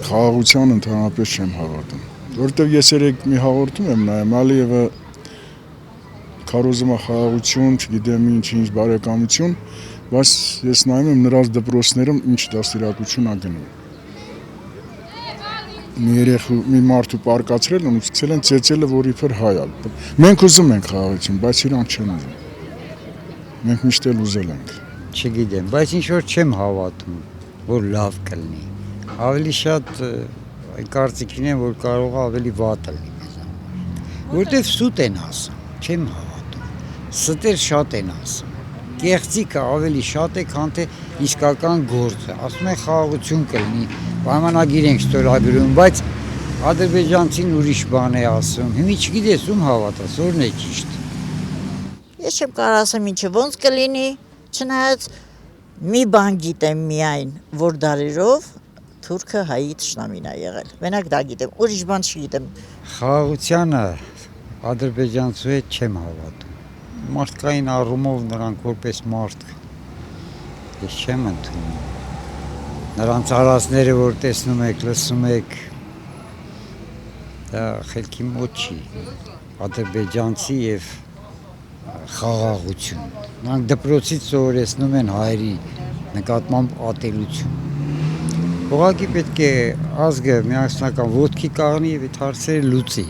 Խաղաղության ընդհանրապես չեմ հավատում։ Որովհետև ես երեք մի հաղորդում եմ նայում, Ալիևը քարոզում է խաղաղություն, չգիտեմ ինչ բարեկամություն, բայց ես նայում եմ նրանց դպրոցներում ինչ դաստիարակություն ա գնում։ Մի մարդու պարկացրել ու ցույցել են ծեծելը, որ իբր հայ է։ Մենք ուզում ենք խաղաղություն, բայց իրանք չեն ուզում։ Մենք միշտ էլ ուզել ենք։ Չգիտեմ, բայց ինչ որ չեմ հավատում, որ լավ կլինի։ Ավելի շատ կարծիքին եմ, որ կարող է ավելի վատ լինի մեզ համար։ Որտեվ սուտ են ասում, չեմ հավատում։ Ստեր շատ են ասում։ Կեղծիկը ավելի շատ է, քան թե իսկական գործը։ Ասում են խաղաղություն կլինի, պայմանագիր ենք ստորագրում, բայց ադրբեջանցին ուրիշ բան է ասում։ Հիմա չգիտես ում հավատաս, որն է ճիշտ։ Ես չեմ կարող ասեմ ինչը ոնց կլինի, չնայած մի բան գիտեմ միայն, որ դարերով թուրքը հայի թշնամին է եղել։ Մենակ դա գիտեմ, ուրիշ բան չգիտեմ։ Խաղաղությանը ադրբեջանցու հետ չեմ հավատում։ Մարդկային առումով նրանք որպես մարդ ես չեմ ընդունում։ Նրանց արածները, որ տեսնում եք, լսում եք, դա խելքի մոտ չի։ Ադրբեջանցի եւ խաղաղություն։ Նրանք դպրոցից սովորեցնում են հայերի նկատմամբ ատելություն։ Ուղղակի պետք է ազգը միասնական ոտքի կանգնի եւ այդ հարցերը լուծի։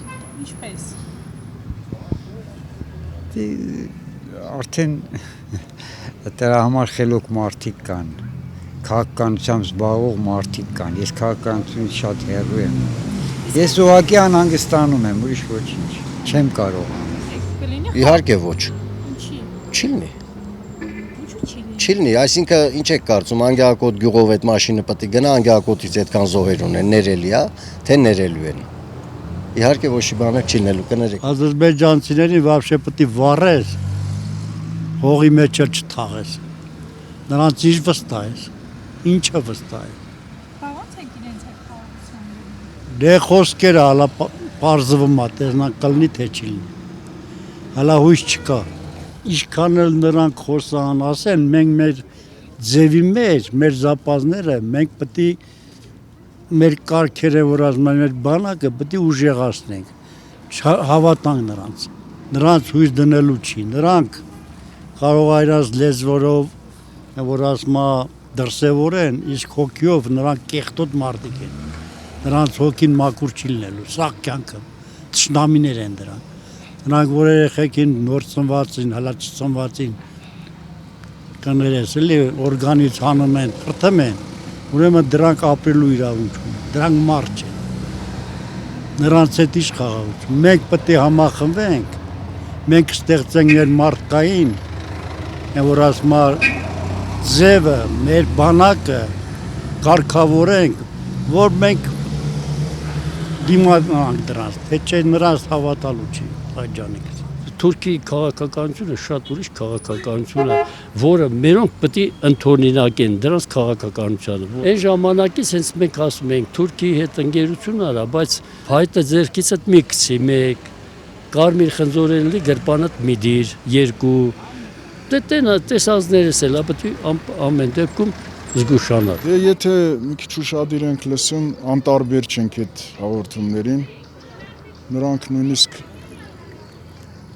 Ինչպես։ Արդեն դրա համար խելոք մարդիկ կան, քաղաքականությամբ զբաղվող մարդիկ կան, ես քաղաքականությունից շատ հեռու եմ։ Ես ուղղակի անհանգստանում եմ, ուրիշ ոչինչ, չեմ կարող։ Իհարկե ոչ։ Ինչի։ Չի լինի։ Ինչու չի լինի։ Չի լինի, այսինքն ինչ եք կարծում, Անգելակոտ գյուղով այդ մաշինը պետք է գնա, Անգելակոտից այդքան զոհեր ունեն, ներելի է, թե ներելու են։ Իհարկե ոչ մի բան չի լինելու, կներեք։ Ադրբեջանցիներին вообще պետք է վառես, հողի մեջ չթաղես։ Նրանց ինչ վստահ ես, ինչը վստահ է։ Ո՞նց է իրենց այդ խաղաղությունը։ Դե խոսքերը հալա պարզվում է, տեսնանք կլինի թե չի լինի։ Հալա հույս չկա։ Ինչքան էլ նրանք խոսան, ասեն, մենք մեր ձևի մեջ, մեր զապազները, մենք պետք է մեր կարգերը, որ ասում են, մեր բանակը պետք է ուժեղացնենք, հավատանք նրանց։ Նրանց հույս դնելու չի, նրանք կարող է իրաց լեզվորով, որ ասում է դրսևորեն, իսկ հոգիով նրանք կեղտոտ մարդիկ են։ Նրանց հոգին մաքուր չի լինելու, սա կյանքը, թշնամիներ են դրանք։ Նրանք որ երեխեքին նոր ծնվածին, հլա չծնվածին կներես, էլի օրգանից հանում են, խրթում են, ուրեմն դրանք ապրելու իրավունք ունեն, դրանք մարդ չեն։ Նրանց հետ ինչ խաղաղություն։ Մենք պետք է համախմբենք, մենք ստեղծենք մեր մարդկային, որ ասում է ձևը, մեր բանակը կարգավորենք, որ մենք դիմանանք դրանց, թե չէ նրանց հավատալու չի, այջանիկ։ Թուրքիի քաղաքականությունը շատ ուրիշ քաղաքականություն է, որը մերոնք պետք է ընդօրինակեն դրանց քաղաքականությանը։ Այն ժամանակից հենց մենք ասում ենք Թուրքիի հետ ընկերություն արա, բայց հայտը ձերքիցդ մի գցի, մեկ, կարմիր խնձորեն լի գրպանդ մի դիր, երկու, դե տենա տեսածներս էլ պետք է ամեն դեպքում զգուշանալ։ Եթե մի քիչ ուշադիր ենք լսում, անտարբեր չենք այդ հաղորդումներին, նրանք նույնիսկ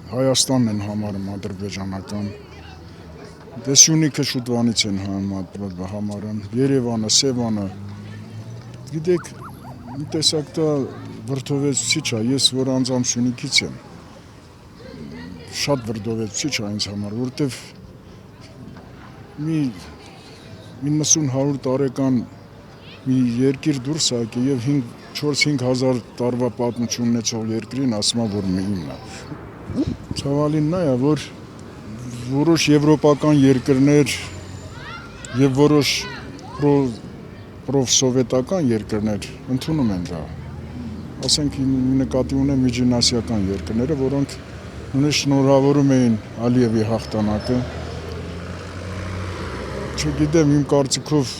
Հայաստանն են համարում ադրբեջանական, դե Սյունիքը շուտվանից են համարում, Երևանը, Սևանը, գիտեք, մի տեսակ դա վրդովեցուցիչ է, ես որ անձամբ Սյունիքից եմ, շատ վրդովեցուցիչ է ինձ համար, որտեվ մի 90-100 տարեկան մի երկիր դուրս եկել եւ 4-5 հազար տարվա պատմություն ունեցող երկրին ասում է, որ իմն է։ Ցավալին նա է, որ որոշ եվրոպական երկրներ եւ որոշ պրոֆսովետական երկրներ ընդունում են դա։ Ասենք նկատի ունեմ միջինասիական երկրները, որոնք նույնիսկ շնորհավորում էին Ալիևի հաղթանակը։ Չգիտեմ, իմ կարծիքով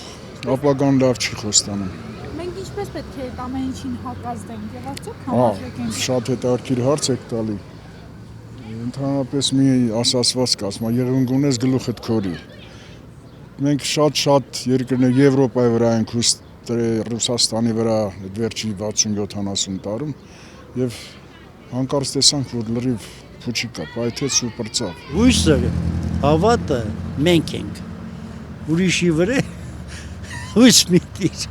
ապագան լավ չի խոստանում։ Մենք ինչպես պետք է այդ ամեն ինչին հակազդենք եւ արդյոք համաձայնենք։ Շատ հետաքրքիր հարց եք տալի։ Ընդհանրապես մի ասացված կա, ասում է եղունգ ունես գլուխդ քորի։ Մենք շատ երկրներ Եվրոպայի վրա ենք Ռուսաստանի վրա այդ վերջի 60-70 տարում եւ հանկարծ տեսանք, որ լրիվ փուչի կա, պայթեց ու պրծավ։ Հույսը, հավատը մենք ենք։ Ուրիշի վրա հույս մի տիր։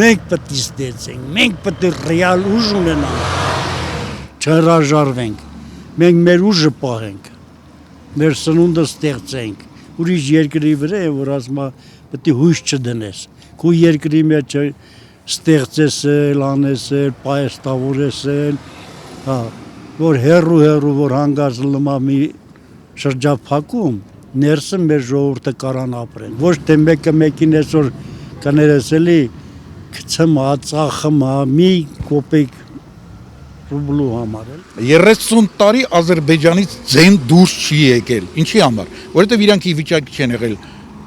Մենք պետք է ստեղծենք, մենք պետք է ռեալ ուժ ունենանք։ Չհրաժարվենք։ Մենք մեր ուժը պահենք։ Մեր սնունդը ստեղծենք։ Ուրիշ երկրի վրա է, որ ասում է պետք է հույս չդնես։ Քո երկրի մեջ ստեղծես, անես, պայստավորես, հա, որ հերու որ հանգած լմա մի շրջափակում, ներսը մեր ժողովուրդը կարան ապրեն։ Ոչ թե մեկին այսօր կներես էլի գցեմ, ծախեմ, մի կոպեկ ռուբլու համար էլ։ 30 տարի Ադրբեջանից ձեն դուրս չի եկել։ Ինչի համար։ Որովհետև իրանք ի վիճակի չեն եղել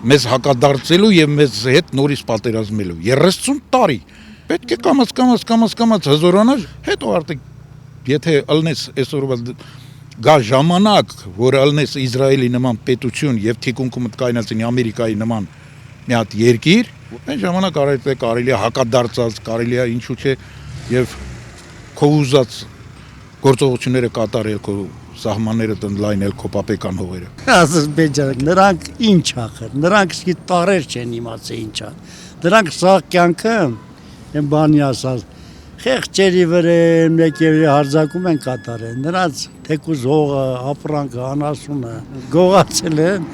մեզ հակադարձելու եւ մեզ հետ նորից պատերազմելու։ 30 տարի։ Պետք է կամաց հզորանալ, հետո արդեն եթե ըլնես այսօրվա գա ժամանակ, որ ըլնես Իսրայելի նման պետություն եւ թիկունքում կայնացնի Ամերիկայի նման մի հատ երկիր, այն ժամանակ կարելի է հակադարձած, կարելի է ինչու՞ չէ եւ քո ուզած գործողությունները կատարել, քո սահմանները տնլայնել, քո պապեկան հողերը։ Ադրբեջանը նրանք ինչ ախր, նրանք սկի տարեր չեն իմացել ինչա։ Նրանք սա կյանքը են բանի ասած խեղճերի վրա մեկերի հարձակում են կատարել։ Նրանց թեկուզ հողը, ապրանքը, անասունը գողացել են։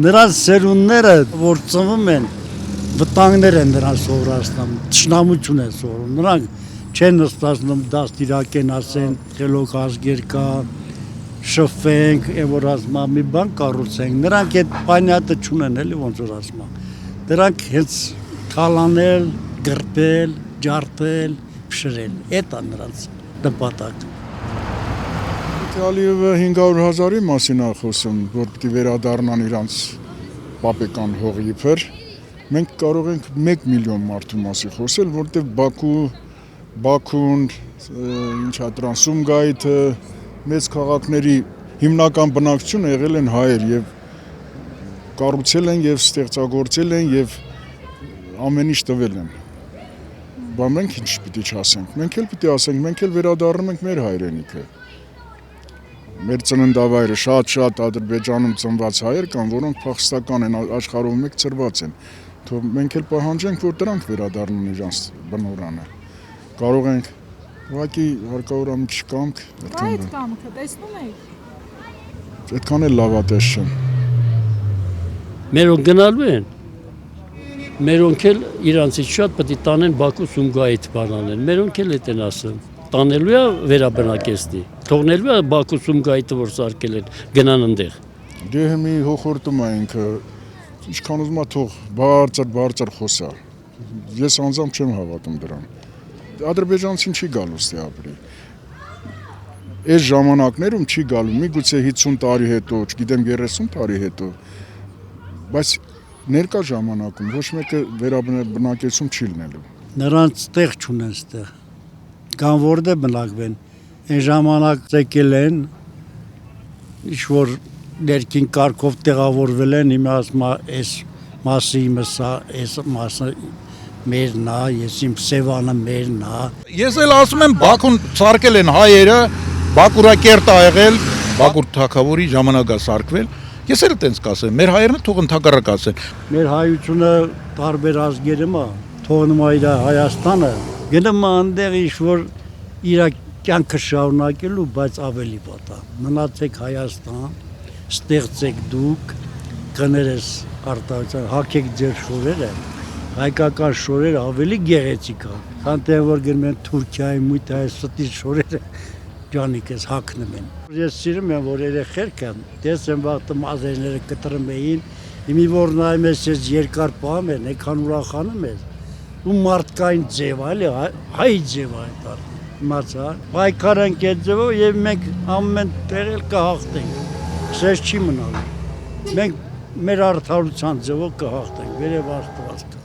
Նրանց սերունդները, որ ծնվում են, վտանգներ են նրանց սովորացնում, թշնամություն են սովորում։ Նրանք չեն նստածնում դաստիարակեն ասեն, խելոք ազգեր կա, շփվենք, որ ասում մի բան կառուցենք։ Նրանք այդ պանյատը չունեն, էլի ոնց որ ասում։ Դրանք հենց թալանել, գրպել, ջարդել, փշրել։ Այդ է նրանց նպատակը։ Ալիևը 500,000-ի մասին է խոսում, որ պետք է վերադառնան իրանց պապեկան հողի իբր։ Մենք կարող ենք 1 միլիոն մարդու մասին խոսել, որտեղ Բաքուն, ինչա դրան Սումգայիթը, մեծ քաղաքների հիմնական բնակչությունը եղել են հայեր եւ կառուցել են եւ ստեղծագործել են եւ ամեն ինչ տվել են։ Բայց մենք ինչ պիտի չասենք։ Մենք էլ պիտի ասենք, մենք էլ վերադառնում ենք մեր հայրենիքը։ Մեր ծննդավայրը շատ Ադրբեջանում ծնված հայեր կան, որոնք փախստական են, աշխարհում մեկ ծրված են։ Թող մենք էլ պահանջենք, որ դրանք վերադառնան իրանց բնորանը։ Կարող ենք ուղղակի հարկավոր մի քիչ կամք։ Այդ կամքը տեսնում եք։ Այդքան էլ լավատես չեմ։ Մերոնք գնալու են։ Մերոնք էլ իրանցից շատ պետք է տանեն Բաքու Սումգայիթ բանանեն։ Մերոնք էլ էտեն ասում։ Տանելու է վերաբնակեցնի։ Թողնելու է Բաքու Սումգայիթը որ սարքել են գնան այնտեղ։ Դե մի հոխորտում է ինքը ինչքան ուզում է թող բարձր խոսա։ Ես անձամբ չեմ հավատում դրան։ Ադրբեջանցին չի գալու ստե ապրի։ Այս ժամանակներում չի գալու, միգուցե 50 տարի հետո, չգիտեմ 30 տարի հետո, բայց ներկա ժամանակում ոչ մեկը վերաբնակեցում չի լինելու։ Նրանց տեղ չունեն ստեղ։ Կան որտեղ բնակվեն։ Այն ժամանակ եկել են, ինչ որ ներքին կարգով տեղավորվել են, հիմա ասում այս մասը իմը սա, այս մասը մերն է, ես իմ Սևանը մերն է։ Ես էլ ասում եմ Բաքուն սարքել են հայերը, Բաքուրակերտ ա եղել, Բաքուր թագավորի ժամանակ է սարքվել։ Ես էլ տենց կասեմ, մեր հայերն թող ընդհակառակ ասեն։ Մեր հայությունը տարբեր ազգերում է, թողնում է իր Հայաստանը, գնում է այնտեղ ինչ որ իր կյանքը շարունակելու, բայց ավելի վատ է։ Մնացեք Հայաստան, ստեղծեք դուք, կներես արտահայտության, հագեք ձեր շորերը, հայկական շորերը ավելի գեղեցիկ է, քան թե որ գնում են Թուրքիայի մույթ այս ստի շորերը ջանիկես հագնում են։ Ես սիրում եմ, որ երեխերքը տեսեմ վաղտը մազերները կտրում էին, իմի որ նայում ես ես երկար պահում են, եկան ուրախանում ես, ու մարդկային ձև, այլի հայ ձև այդ ար, իմացա, պայքար ենք այդ ձևով և մենք ամեն տեղ էլ կհաղթենք, սես չի մնալու, մենք մեր արդարության ձևով կհաղթենք, վերև Աստված կա։